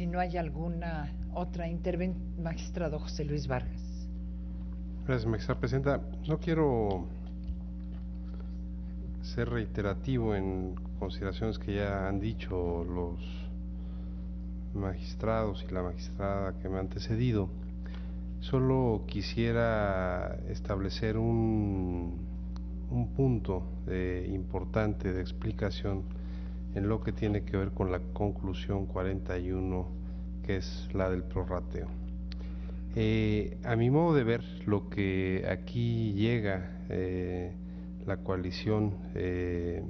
si no hay alguna otra intervención, magistrado José Luis Vargas. Gracias, magistrada presidenta. No quiero ser reiterativo en consideraciones que ya han dicho los magistrados y la magistrada que me ha antecedido. Solo quisiera establecer un punto importante de explicación en lo que tiene que ver con la conclusión 41, que es la del prorrateo. A mi modo de ver, lo que aquí llega la coalición que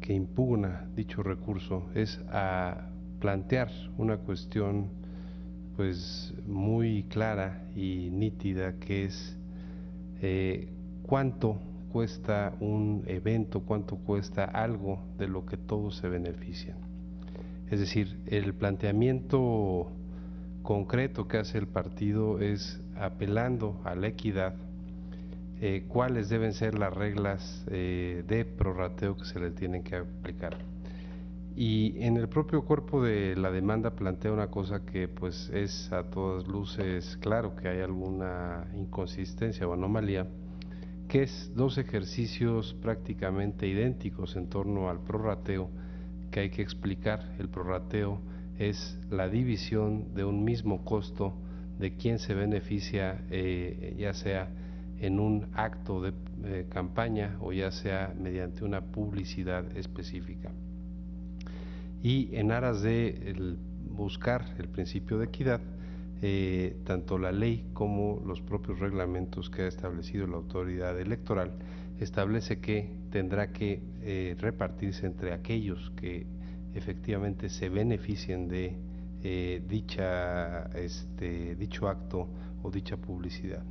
impugna dicho recurso es a plantear una cuestión pues muy clara y nítida, que es cuánto cuesta un evento, cuánto cuesta algo de lo que todos se benefician. Es decir, el planteamiento concreto que hace el partido es, apelando a la equidad, cuáles deben ser las reglas de prorrateo que se le tienen que aplicar. Y en el propio cuerpo de la demanda plantea una cosa que pues es a todas luces claro que hay alguna inconsistencia o anomalía, que es dos ejercicios prácticamente idénticos en torno al prorrateo que hay que explicar. El prorrateo es la división de un mismo costo de quien se beneficia, ya sea en un acto de campaña o ya sea mediante una publicidad específica. Y en aras de buscar el principio de equidad, tanto la ley como los propios reglamentos que ha establecido la autoridad electoral establece que tendrá que repartirse entre aquellos que efectivamente se beneficien de dicho acto o dicha publicidad.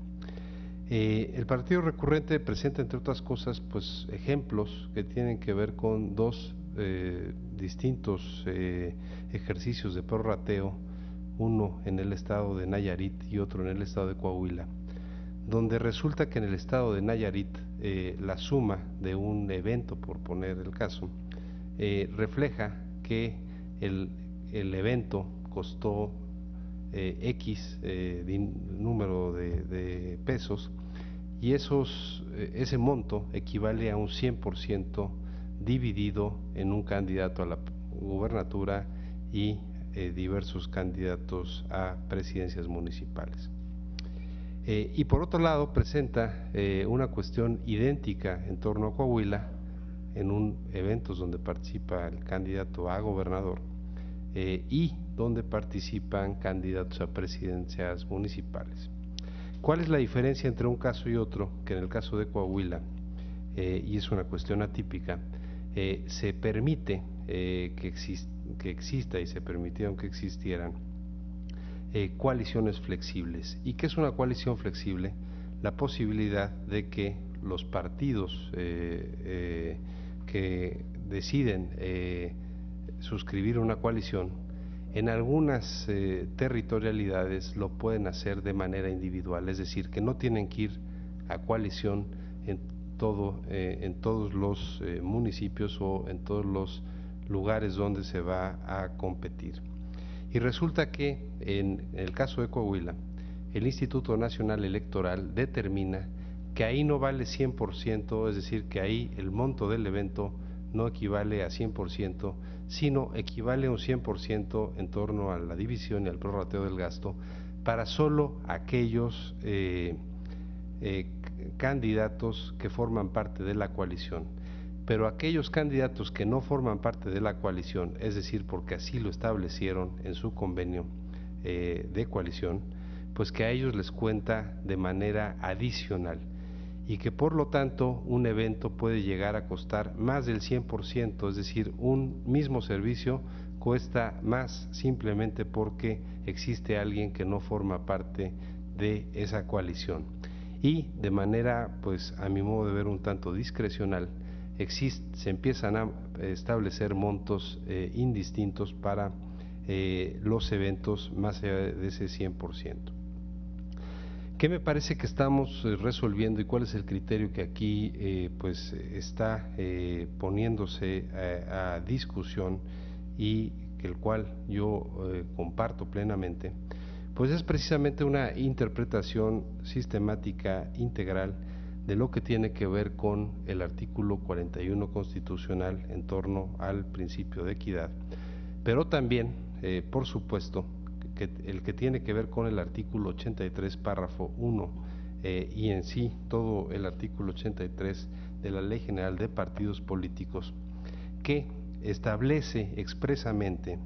El partido recurrente presenta, entre otras cosas, pues ejemplos que tienen que ver con dos distintos ejercicios de prorrateo, uno en el estado de Nayarit y otro en el estado de Coahuila, donde resulta que en el estado de Nayarit la suma de un evento, por poner el caso, refleja que el evento costó X número de pesos, y ese monto equivale a un 100% dividido en un candidato a la gubernatura y diversos candidatos a presidencias municipales. Y por otro lado presenta una cuestión idéntica en torno a Coahuila, en eventos donde participa el candidato a gobernador y donde participan candidatos a presidencias municipales. ¿Cuál es la diferencia entre un caso y otro? Que en el caso de Coahuila, y es una cuestión atípica, se permite que exista y se permitieron que existieran coaliciones flexibles. ¿Y qué es una coalición flexible? La posibilidad de que los partidos que deciden suscribir una coalición, en algunas territorialidades lo pueden hacer de manera individual, es decir, que no tienen que ir a coalición en todos los municipios o en todos los lugares donde se va a competir. Y resulta que en el caso de Coahuila, el Instituto Nacional Electoral determina que ahí no vale 100%, es decir, que ahí el monto del evento no equivale a 100%, sino equivale a un 100% en torno a la división y al prorrateo del gasto para solo aquellos candidatos que forman parte de la coalición. Pero aquellos candidatos que no forman parte de la coalición, es decir, porque así lo establecieron en su convenio de coalición, pues que a ellos les cuenta de manera adicional, y que por lo tanto un evento puede llegar a costar más del 100%, es decir, un mismo servicio cuesta más simplemente porque existe alguien que no forma parte de esa coalición. Y de manera, pues a mi modo de ver, un tanto discrecional, se empiezan a establecer montos indistintos para los eventos más allá de ese 100%. ¿Qué me parece que estamos resolviendo y cuál es el criterio que aquí pues está poniéndose a discusión y que el cual yo comparto plenamente, pues es precisamente una interpretación sistemática, integral, de lo que tiene que ver con el artículo 41 constitucional en torno al principio de equidad, pero también, por supuesto, el que tiene que ver con el artículo 83, párrafo 1, y en sí todo el artículo 83 de la Ley General de Partidos Políticos, que establece expresamente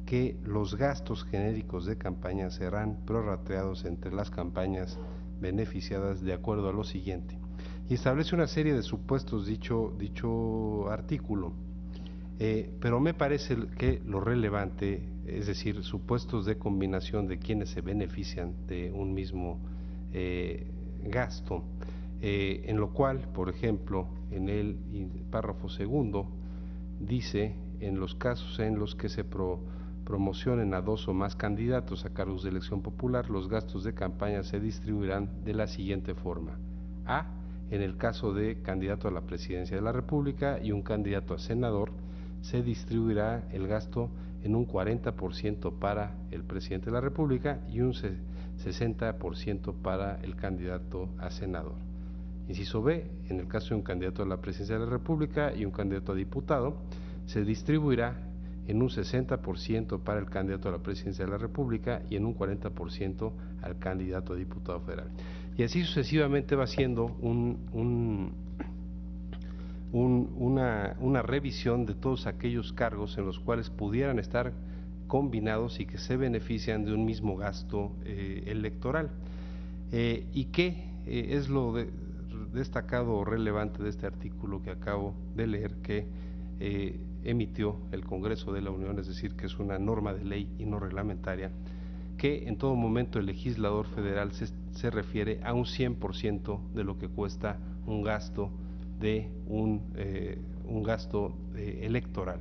que los gastos genéricos de campaña serán prorrateados entre las campañas beneficiadas de acuerdo a lo siguiente, y establece una serie de supuestos dicho artículo, pero me parece que lo relevante, es decir, supuestos de combinación de quienes se benefician de un mismo gasto, en lo cual, por ejemplo, en el párrafo segundo dice: en los casos en los que se promocionen a 2 o más candidatos a cargos de elección popular, los gastos de campaña se distribuirán de la siguiente forma: A, en el caso de candidato a la presidencia de la República y un candidato a senador, se distribuirá el gasto en un 40% para el presidente de la República y un 60% para el candidato a senador. Inciso B, en el caso de un candidato a la presidencia de la República y un candidato a diputado, se distribuirá en un 60% para el candidato a la presidencia de la República y en un 40% al candidato a diputado federal. Y así sucesivamente va siendo una revisión de todos aquellos cargos en los cuales pudieran estar combinados y que se benefician de un mismo gasto electoral. ¿Y qué es lo destacado o relevante de este artículo que acabo de leer, que emitió el Congreso de la Unión, es decir, que es una norma de ley y no reglamentaria, que en todo momento el legislador federal se refiere a un 100% de lo que cuesta un gasto electoral?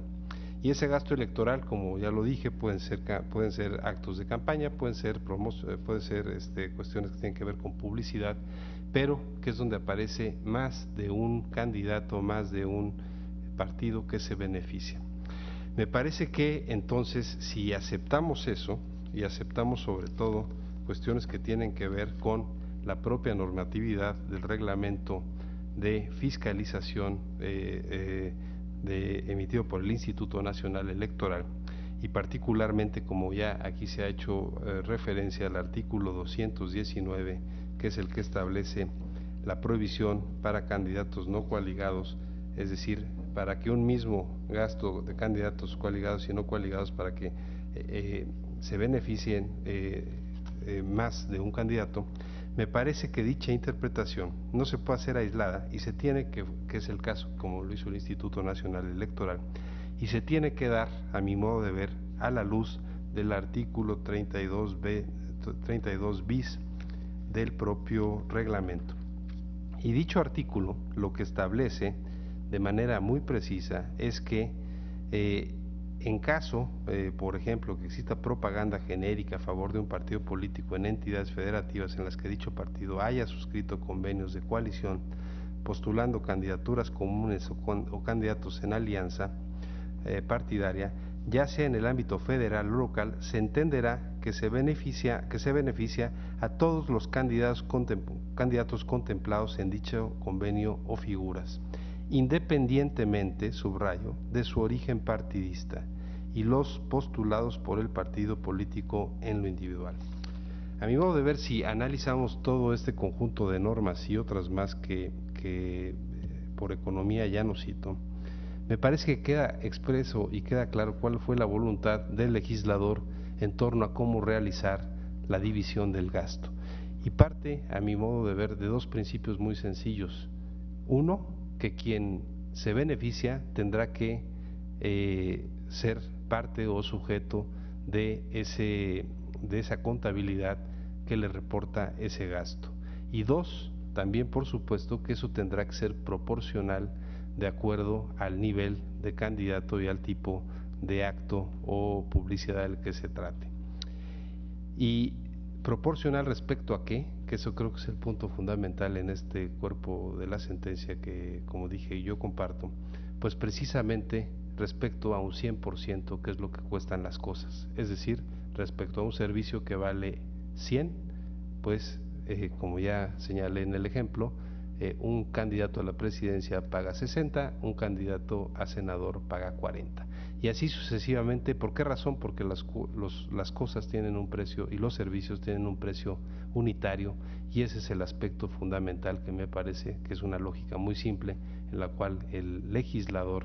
Y ese gasto electoral, como ya lo dije, pueden ser actos de campaña, pueden ser cuestiones que tienen que ver con publicidad, pero que es donde aparece más de un candidato, más de un partido que se beneficia. Me parece que entonces, si aceptamos eso, y aceptamos sobre todo cuestiones que tienen que ver con la propia normatividad del reglamento de fiscalización emitido por el Instituto Nacional Electoral, y particularmente, como ya aquí se ha hecho referencia, al artículo 219, que es el que establece la prohibición para candidatos no coaligados, es decir, para que un mismo gasto de candidatos coaligados y no coaligados, para que se beneficien más de un candidato. Me parece que dicha interpretación no se puede hacer aislada y se tiene que es el caso, como lo hizo el Instituto Nacional Electoral, y se tiene que dar, a mi modo de ver, a la luz del artículo 32 bis del propio reglamento. Y dicho artículo lo que establece de manera muy precisa es que en caso, por ejemplo, que exista propaganda genérica a favor de un partido político en entidades federativas en las que dicho partido haya suscrito convenios de coalición, postulando candidaturas comunes o candidatos en alianza partidaria, ya sea en el ámbito federal o local, se entenderá que se beneficia a todos los candidatos contemplados en dicho convenio o figuras, independientemente, subrayo, de su origen partidista, y los postulados por el partido político en lo individual. A mi modo de ver, si analizamos todo este conjunto de normas y otras más que por economía ya no cito, me parece que queda expreso y queda claro cuál fue la voluntad del legislador en torno a cómo realizar la división del gasto. Y parte, a mi modo de ver, de dos principios muy sencillos. Uno, que quien se beneficia tendrá que ser parte o sujeto de esa contabilidad que le reporta ese gasto. Y dos, también por supuesto que eso tendrá que ser proporcional de acuerdo al nivel de candidato y al tipo de acto o publicidad del que se trate. Y proporcional respecto a qué, que eso creo que es el punto fundamental en este cuerpo de la sentencia que, como dije, yo comparto, pues precisamente respecto a un 100%, que es lo que cuestan las cosas. Es decir, respecto a un servicio que vale 100, pues como ya señalé en el ejemplo, un candidato a la presidencia paga 60, un candidato a senador paga 40. Y así sucesivamente. ¿Por qué razón? Porque las cosas tienen un precio y los servicios tienen un precio unitario, y ese es el aspecto fundamental que me parece que es una lógica muy simple en la cual el legislador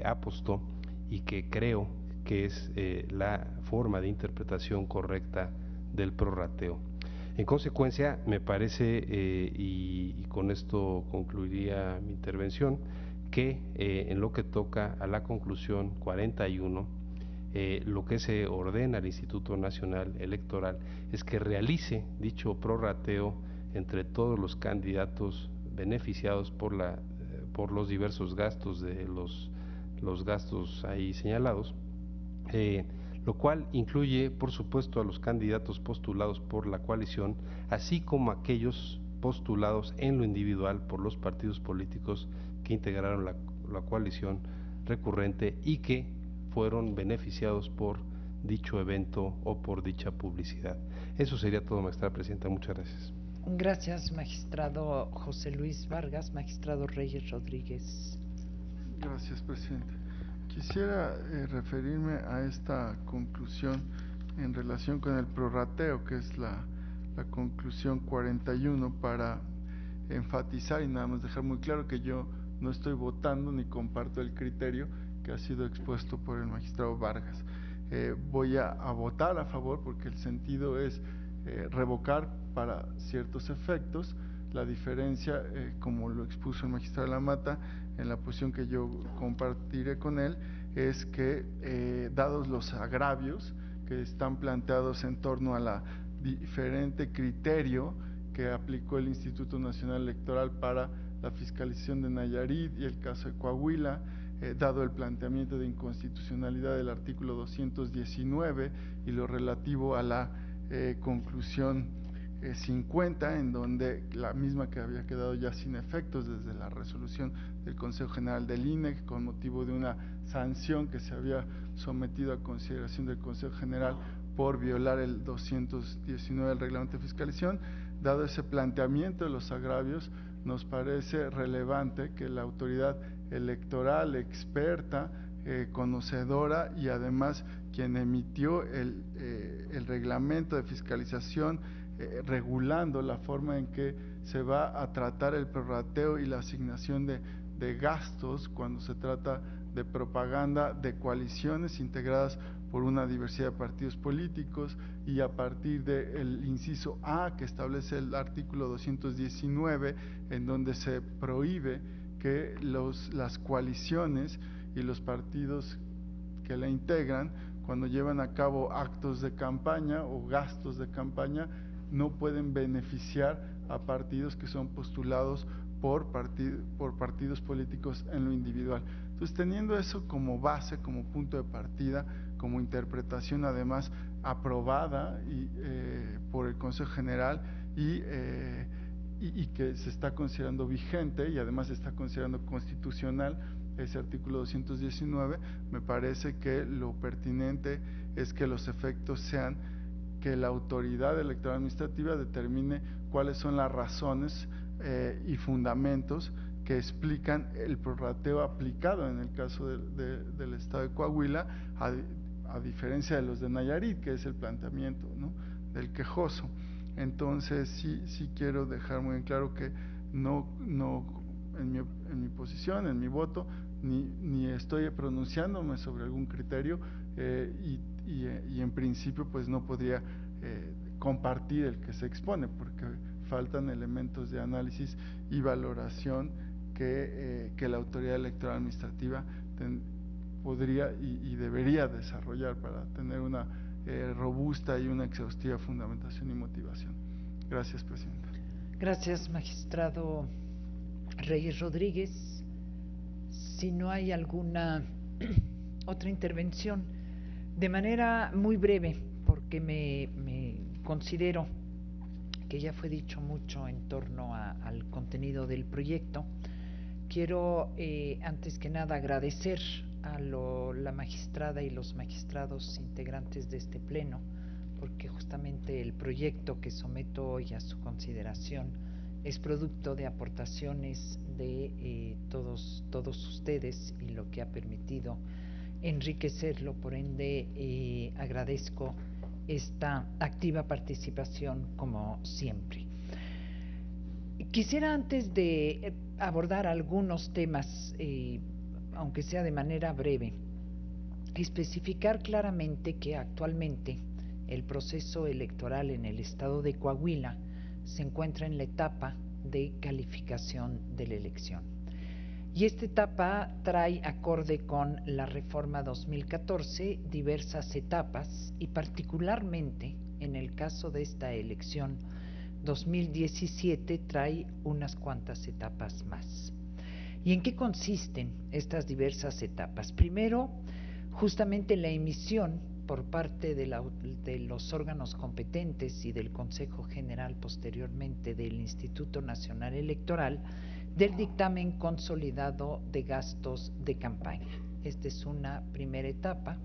apostó, y que creo que es la forma de interpretación correcta del prorrateo. En consecuencia, me parece, y con esto concluiría mi intervención, que en lo que toca a la conclusión 41, lo que se ordena al Instituto Nacional Electoral es que realice dicho prorrateo entre todos los candidatos beneficiados por los diversos gastos de los gastos ahí señalados, lo cual incluye, por supuesto, a los candidatos postulados por la coalición, así como aquellos postulados en lo individual por los partidos políticos que integraron la coalición recurrente y que fueron beneficiados por dicho evento o por dicha publicidad. Eso sería todo, magistrada presidenta. Muchas gracias. Gracias, magistrado José Luis Vargas. Magistrado Reyes Rodríguez. Gracias, presidente. Quisiera referirme a esta conclusión en relación con el prorrateo, que es la conclusión 41, para enfatizar y nada más dejar muy claro que yo no estoy votando ni comparto el criterio que ha sido expuesto por el magistrado Vargas. Voy a votar a favor porque el sentido es revocar para ciertos efectos. La diferencia, como lo expuso el magistrado Lamata, en la posición que yo compartiré con él, es que dados los agravios que están planteados en torno a la diferente criterio que aplicó el Instituto Nacional Electoral para la fiscalización de Nayarit y el caso de Coahuila, dado el planteamiento de inconstitucionalidad del artículo 219 y lo relativo a la conclusión 50, en donde la misma que había quedado ya sin efectos desde la resolución del Consejo General del INE con motivo de una sanción que se había sometido a consideración del Consejo General por violar el 219 del Reglamento de Fiscalización. Dado ese planteamiento de los agravios, nos parece relevante que la autoridad electoral experta, conocedora y además quien emitió el reglamento de fiscalización regulando la forma en que se va a tratar el prorrateo y la asignación de gastos cuando se trata de propaganda de coaliciones integradas por una diversidad de partidos políticos, y a partir del inciso A que establece el artículo 219, en donde se prohíbe que las coaliciones y los partidos que la integran, cuando llevan a cabo actos de campaña o gastos de campaña, no pueden beneficiar a partidos que son postulados por partidos políticos en lo individual. Entonces, teniendo eso como base, como punto de partida, como interpretación además aprobada por el Consejo General y que se está considerando vigente y además se está considerando constitucional ese artículo 219, me parece que lo pertinente es que los efectos sean que la autoridad electoral administrativa determine cuáles son las razones y fundamentos que explican el prorrateo aplicado en el caso del estado de Coahuila, a diferencia de los de Nayarit, que es el planteamiento, ¿no?, del quejoso. Entonces sí quiero dejar muy en claro que no en mi posición, en mi voto, ni estoy pronunciándome sobre algún criterio y en principio pues no podría compartir el que se expone porque faltan elementos de análisis y valoración que la autoridad electoral administrativa podría y debería desarrollar para tener una robusta y una exhaustiva fundamentación y motivación. Gracias, presidenta. Gracias, magistrado Reyes Rodríguez. Si no hay alguna otra intervención, de manera muy breve, porque me considero que ya fue dicho mucho en torno al contenido del proyecto, quiero antes que nada agradecer a la magistrada y los magistrados integrantes de este pleno, porque justamente el proyecto que someto hoy a su consideración es producto de aportaciones de todos ustedes y lo que ha permitido enriquecerlo. Por ende, agradezco esta activa participación como siempre. Quisiera, antes de abordar algunos temas, aunque sea de manera breve, especificar claramente que actualmente el proceso electoral en el estado de Coahuila se encuentra en la etapa de calificación de la elección. Y esta etapa trae, acorde con la reforma 2014, diversas etapas, y particularmente en el caso de esta elección 2017 trae unas cuantas etapas más. ¿Y en qué consisten estas diversas etapas? Primero, justamente la emisión por parte de los órganos competentes y del Consejo General, posteriormente del Instituto Nacional Electoral, del dictamen consolidado de gastos de campaña. Esta es una primera etapa,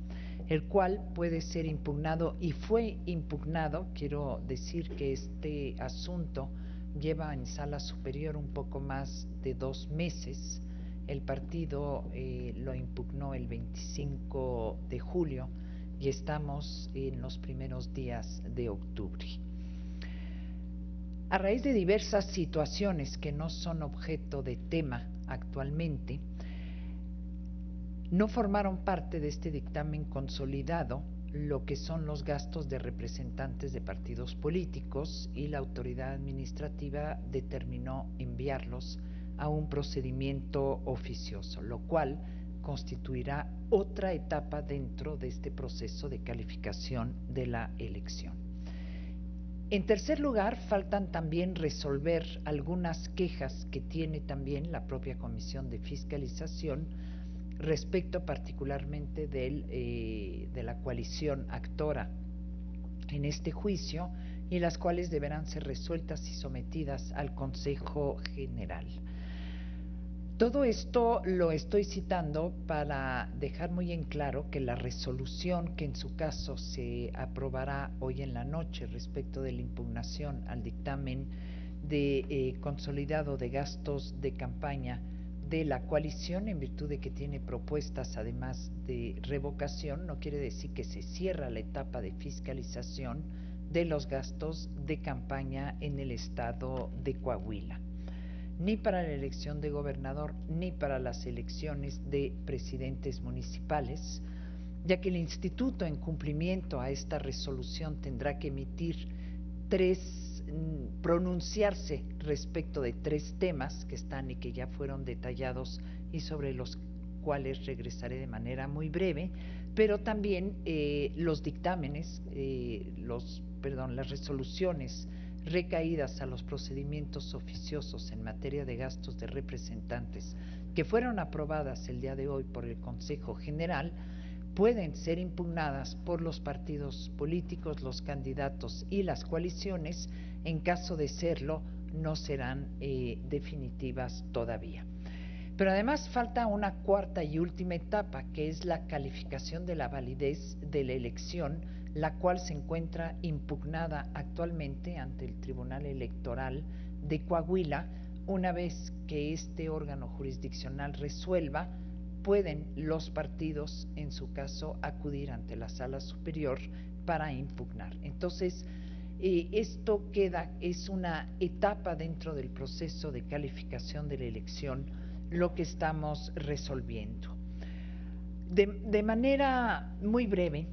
el cual puede ser impugnado y fue impugnado. Quiero decir que este asunto lleva en sala superior un poco más de 2 meses. El partido lo impugnó el 25 de julio y estamos en los primeros días de octubre. A raíz de diversas situaciones que no son objeto de tema actualmente, no formaron parte de este dictamen consolidado lo que son los gastos de representantes de partidos políticos, y la autoridad administrativa determinó enviarlos a un procedimiento oficioso, lo cual constituirá otra etapa dentro de este proceso de calificación de la elección. En tercer lugar, faltan también resolver algunas quejas que tiene también la propia Comisión de Fiscalización respecto particularmente de la coalición actora en este juicio, y las cuales deberán ser resueltas y sometidas al Consejo General. Todo esto lo estoy citando para dejar muy en claro que la resolución que en su caso se aprobará hoy en la noche respecto de la impugnación al dictamen de consolidado de gastos de campaña de la coalición, en virtud de que tiene propuestas además de revocación, no quiere decir que se cierra la etapa de fiscalización de los gastos de campaña en el estado de Coahuila, ni para la elección de gobernador ni para las elecciones de presidentes municipales, ya que el instituto, en cumplimiento a esta resolución, tendrá que pronunciarse respecto de 3 temas que están y que ya fueron detallados y sobre los cuales regresaré de manera muy breve, pero también los dictámenes, las resoluciones recaídas a los procedimientos oficiosos en materia de gastos de representantes que fueron aprobadas el día de hoy por el Consejo General pueden ser impugnadas por los partidos políticos, los candidatos y las coaliciones. En caso de serlo, no serán definitivas todavía. Pero además falta una cuarta y última etapa, que es la calificación de la validez de la elección, la cual se encuentra impugnada actualmente ante el Tribunal Electoral de Coahuila. Una vez que este órgano jurisdiccional resuelva, pueden los partidos, en su caso, acudir ante la Sala Superior para impugnar. Entonces, esto es una etapa dentro del proceso de calificación de la elección, lo que estamos resolviendo. De manera muy breve,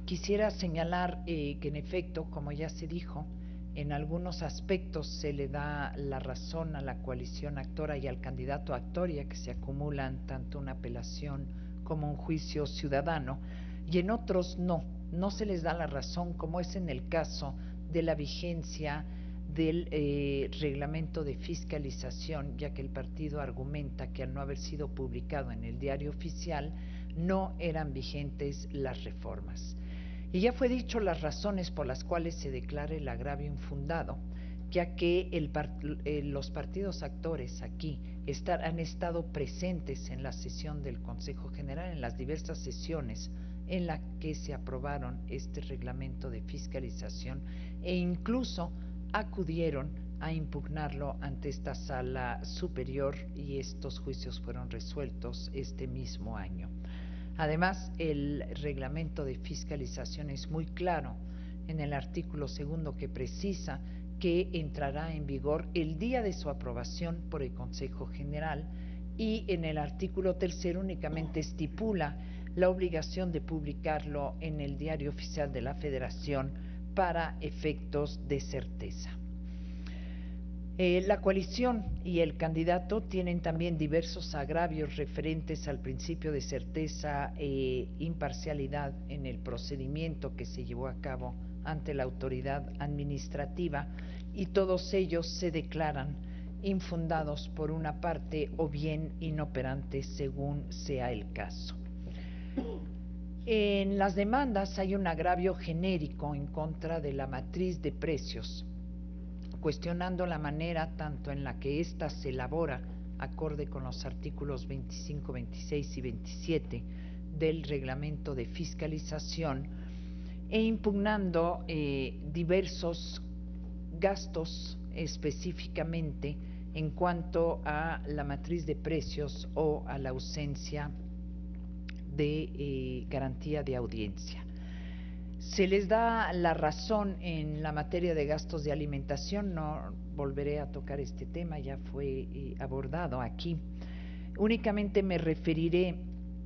quisiera señalar que en efecto, como ya se dijo, en algunos aspectos se le da la razón a la coalición actora y al candidato actor, ya que se acumulan tanto una apelación como un juicio ciudadano, y en otros no se les da la razón, como es en el caso de la vigencia del reglamento de fiscalización, ya que el partido argumenta que al no haber sido publicado en el diario oficial no eran vigentes las reformas. Y ya fue dicho las razones por las cuales se declara el agravio infundado, ya que los partidos actores aquí han estado presentes en la sesión del Consejo General, en las diversas sesiones en las que se aprobaron este reglamento de fiscalización, e incluso acudieron a impugnarlo ante esta sala superior, y estos juicios fueron resueltos este mismo año. Además, el reglamento de fiscalización es muy claro en el artículo 2, que precisa que entrará en vigor el día de su aprobación por el Consejo General, y en el artículo 3 únicamente estipula la obligación de publicarlo en el Diario Oficial de la Federación para efectos de certeza. La coalición y el candidato tienen también diversos agravios referentes al principio de certeza e imparcialidad en el procedimiento que se llevó a cabo ante la autoridad administrativa, y todos ellos se declaran infundados por una parte o bien inoperantes según sea el caso. En las demandas hay un agravio genérico en contra de la matriz de precios, cuestionando la manera tanto en la que ésta se elabora acorde con los artículos 25, 26 y 27 del reglamento de fiscalización, e impugnando diversos gastos específicamente en cuanto a la matriz de precios o a la ausencia de garantía de audiencia. Se les da la razón en la materia de gastos de alimentación. No volveré a tocar este tema, ya fue abordado aquí. Únicamente me referiré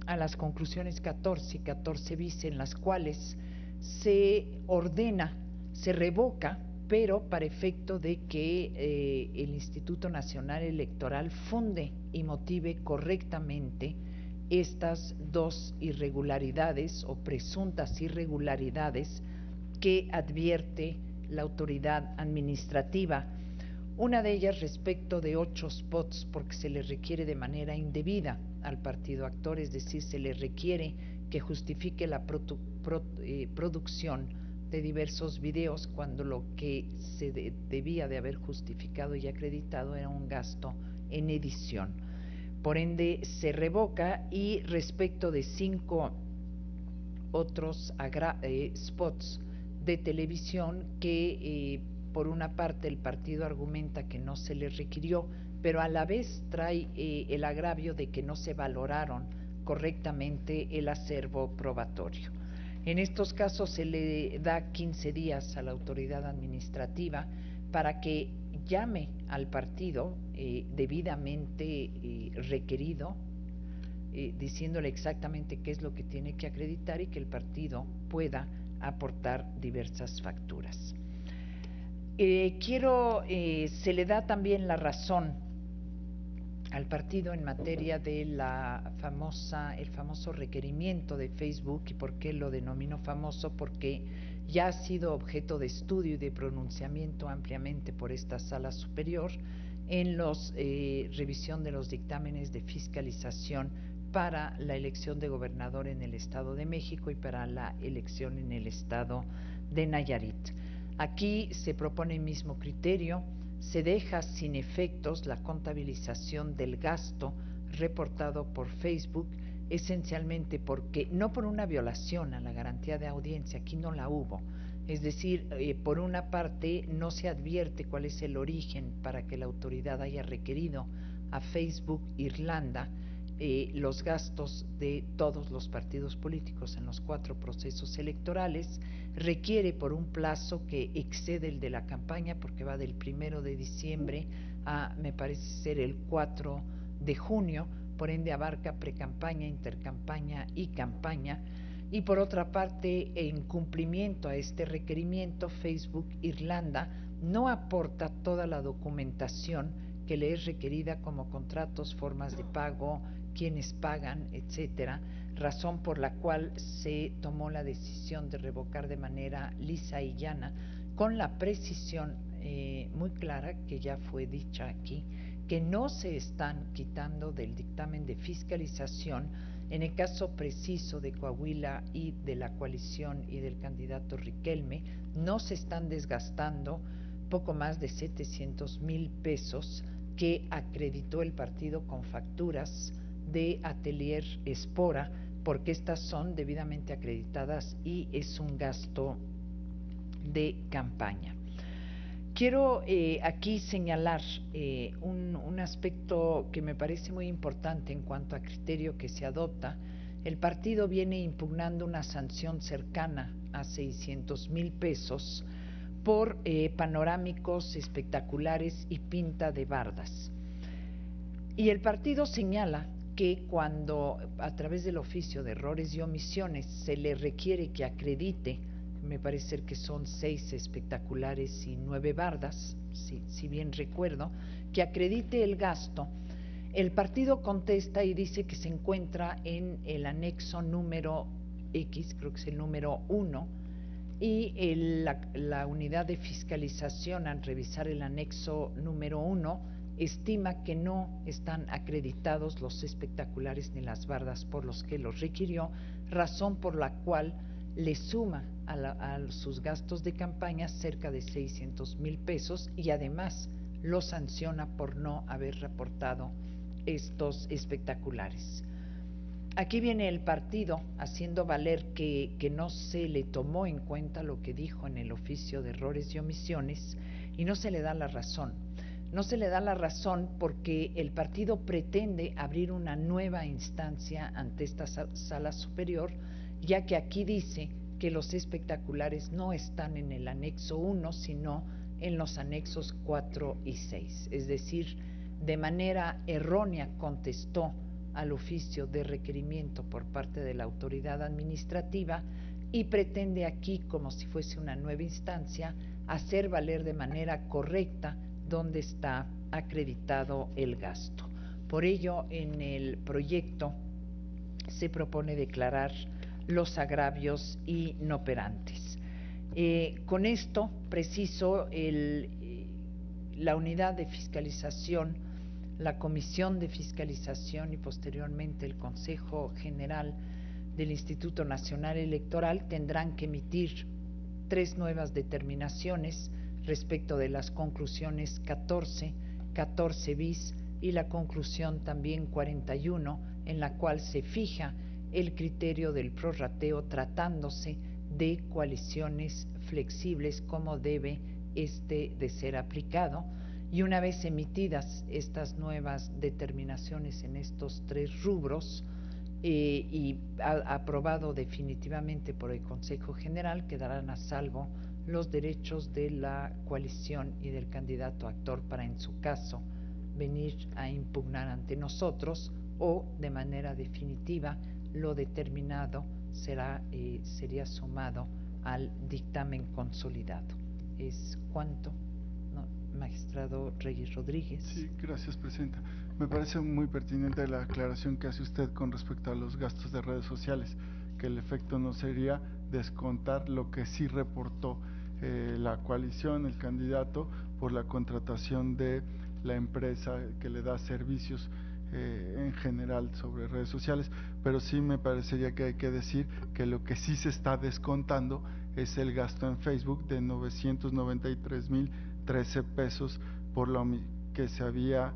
a las conclusiones 14 y 14 bis, en las cuales se ordena, se revoca, pero para efecto de que el Instituto Nacional Electoral funde y motive correctamente estas dos irregularidades o presuntas irregularidades que advierte la autoridad administrativa. Una de ellas respecto de 8 spots, porque se le requiere de manera indebida al partido actor, es decir, se le requiere que justifique la producción de diversos videos, cuando lo que se debía de haber justificado y acreditado era un gasto en edición. Por ende, se revoca. Y respecto de 5 otros spots de televisión que por una parte el partido argumenta que no se le requirió, pero a la vez trae el agravio de que no se valoraron correctamente el acervo probatorio. En estos casos se le da 15 días a la autoridad administrativa para que llame al partido debidamente requerido, diciéndole exactamente qué es lo que tiene que acreditar, y que el partido pueda aportar diversas facturas. Se le da también la razón al partido en materia de el famoso requerimiento de Facebook. ¿Y por qué lo denomino famoso? Porque ya ha sido objeto de estudio y de pronunciamiento ampliamente por esta sala superior en revisión de los dictámenes de fiscalización para la elección de gobernador en el Estado de México y para la elección en el Estado de Nayarit. Aquí se propone el mismo criterio. Se deja sin efectos la contabilización del gasto reportado por Facebook, esencialmente porque, no por una violación a la garantía de audiencia, aquí no la hubo, es decir, por una parte no se advierte cuál es el origen para que la autoridad haya requerido a Facebook Irlanda los gastos de todos los partidos políticos en los 4 procesos electorales. Requiere por un plazo que excede el de la campaña, porque va del 1 de diciembre a, me parece ser, el 4 de junio, por ende abarca precampaña, intercampaña y campaña. Y por otra parte, en cumplimiento a este requerimiento, Facebook Irlanda no aporta toda la documentación que le es requerida, como contratos, formas de pago, quienes pagan, etcétera, razón por la cual se tomó la decisión de revocar de manera lisa y llana, con la precisión muy clara que ya fue dicha aquí, que no se están quitando del dictamen de fiscalización, en el caso preciso de Coahuila y de la coalición y del candidato Riquelme, no se están desgastando poco más de 700,000 pesos que acreditó el partido con facturas de Atelier Espora, porque estas son debidamente acreditadas y es un gasto de campaña. Quiero aquí señalar un aspecto que me parece muy importante en cuanto a criterio que se adopta. El partido viene impugnando una sanción cercana a 600,000 pesos por panorámicos espectaculares y pinta de bardas. Y el partido señala que cuando a través del oficio de errores y omisiones se le requiere que acredite, me parece que son 6 espectaculares y 9 bardas, si bien recuerdo, que acredite el gasto, el partido contesta y dice que se encuentra en el anexo número X, creo que es el número 1, y la unidad de fiscalización, al revisar el anexo número 1, estima que no están acreditados los espectaculares ni las bardas por los que los requirió, razón por la cual le suma a sus gastos de campaña cerca de 600,000 pesos y además lo sanciona por no haber reportado estos espectaculares. Aquí viene el partido haciendo valer que no se le tomó en cuenta lo que dijo en el oficio de errores y omisiones y no se le da la razón. No se le da la razón porque el partido pretende abrir una nueva instancia ante esta sala superior, ya que aquí dice que los espectaculares no están en el anexo 1, sino en los anexos 4 y 6. Es decir, de manera errónea contestó al oficio de requerimiento por parte de la autoridad administrativa y pretende aquí, como si fuese una nueva instancia, hacer valer de manera correcta dónde está acreditado el gasto. Por ello, en el proyecto se propone declarar los agravios inoperantes. Con esto, preciso, la unidad de fiscalización, la comisión de fiscalización y posteriormente el Consejo General del Instituto Nacional Electoral tendrán que emitir 3 nuevas determinaciones respecto de las conclusiones 14, 14 bis y la conclusión también 41, en la cual se fija el criterio del prorrateo tratándose de coaliciones flexibles, como debe de ser aplicado. Y una vez emitidas estas nuevas determinaciones en estos 3 rubros y aprobado definitivamente por el Consejo General, quedarán a salvo los derechos de la coalición y del candidato actor para, en su caso, venir a impugnar ante nosotros o, de manera definitiva, lo determinado sería sumado al dictamen consolidado. ¿Es cuánto? No, magistrado Reyes Rodríguez. Sí, gracias, presidenta. Me parece muy pertinente la aclaración que hace usted con respecto a los gastos de redes sociales, que el efecto no sería descontar lo que sí reportó la coalición, el candidato, por la contratación de la empresa que le da servicios en general sobre redes sociales, pero sí me parecería que hay que decir que lo que sí se está descontando es el gasto en Facebook de 993,013 pesos por lo que se había